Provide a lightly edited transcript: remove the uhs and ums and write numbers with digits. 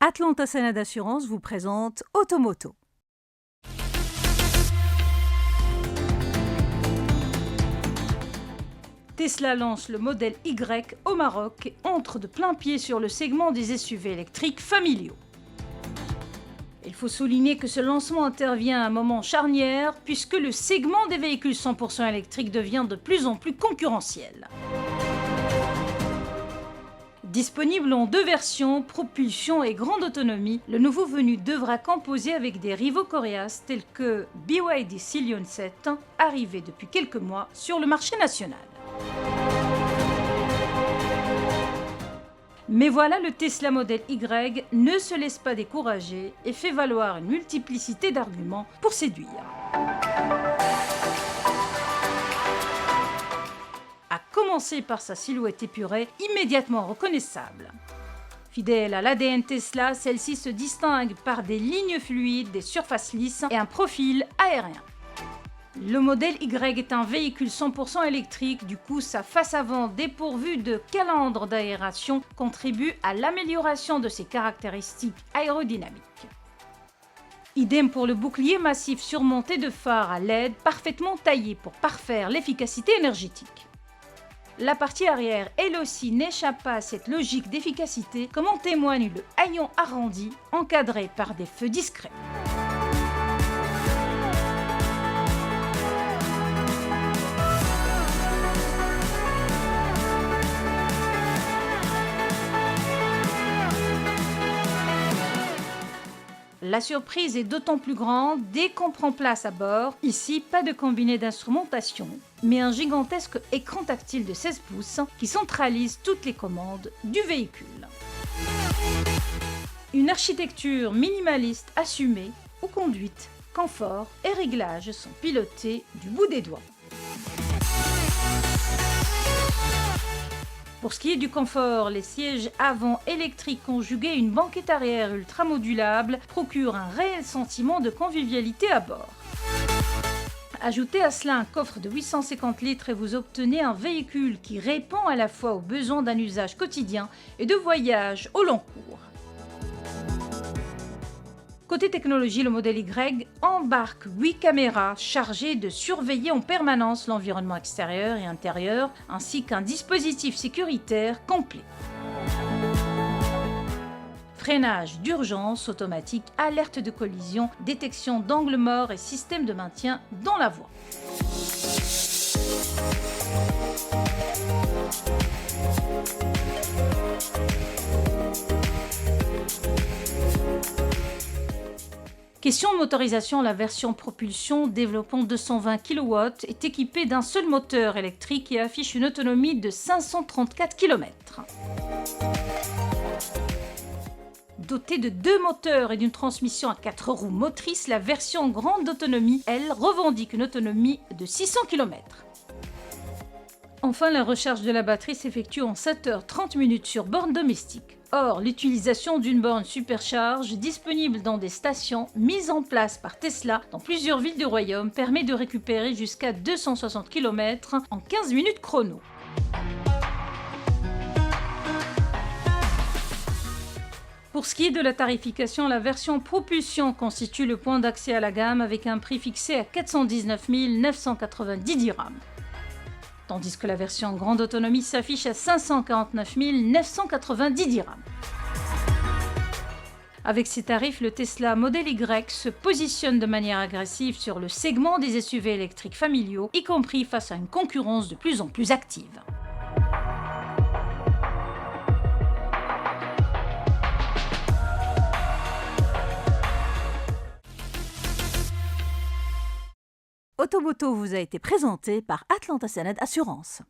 Atlanta Sénat Assurance vous présente Automoto. Tesla lance le modèle Y au Maroc et entre de plein pied sur le segment des SUV électriques familiaux. Il faut souligner que ce lancement intervient à un moment charnière puisque le segment des véhicules 100% électriques devient de plus en plus concurrentiel. Disponible en deux versions, propulsion et grande autonomie, le nouveau venu devra composer avec des rivaux coriaces tels que BYD Scion 7, arrivé depuis quelques mois sur le marché national. Mais voilà, le Tesla Model Y ne se laisse pas décourager et fait valoir une multiplicité d'arguments pour séduire. À commencer par sa silhouette épurée, immédiatement reconnaissable. Fidèle à l'ADN Tesla, celle-ci se distingue par des lignes fluides, des surfaces lisses et un profil aérien. Le modèle Y est un véhicule 100% électrique, du coup sa face avant dépourvue de calandre d'aération contribue à l'amélioration de ses caractéristiques aérodynamiques. Idem pour le bouclier massif surmonté de phares à LED parfaitement taillés pour parfaire l'efficacité énergétique. La partie arrière, elle aussi, n'échappe pas à cette logique d'efficacité, comme en témoigne le haillon arrondi, encadré par des feux discrets. La surprise est d'autant plus grande dès qu'on prend place à bord. Ici, pas de combiné d'instrumentation, mais un gigantesque écran tactile de 16 pouces qui centralise toutes les commandes du véhicule. Une architecture minimaliste assumée où conduite, confort et réglages sont pilotés du bout des doigts. Pour ce qui est du confort, les sièges avant électriques conjugués à une banquette arrière ultra modulable procurent un réel sentiment de convivialité à bord. Ajoutez à cela un coffre de 850 litres et vous obtenez un véhicule qui répond à la fois aux besoins d'un usage quotidien et de voyage au long cours. Côté technologie, le modèle Y embarque 8 caméras chargées de surveiller en permanence l'environnement extérieur et intérieur, ainsi qu'un dispositif sécuritaire complet. Freinage d'urgence automatique, alerte de collision, détection d'angle mort et système de maintien dans la voie. Question de motorisation, la version propulsion développant 220 kW est équipée d'un seul moteur électrique et affiche une autonomie de 534 km. Dotée de deux moteurs et d'une transmission à 4 roues motrices, la version grande autonomie, elle, revendique une autonomie de 600 km. Enfin, la recharge de la batterie s'effectue en 7h30 sur borne domestique. Or, l'utilisation d'une borne supercharge disponible dans des stations mises en place par Tesla dans plusieurs villes du royaume permet de récupérer jusqu'à 260 km en 15 minutes chrono. Pour ce qui est de la tarification, la version propulsion constitue le point d'accès à la gamme avec un prix fixé à 419 990 dirhams. Tandis que la version grande autonomie s'affiche à 549 990 dirhams. Avec ces tarifs, le Tesla Model Y se positionne de manière agressive sur le segment des SUV électriques familiaux, y compris face à une concurrence de plus en plus active. Automoto vous a été présenté par Atlanta Sénat Assurance.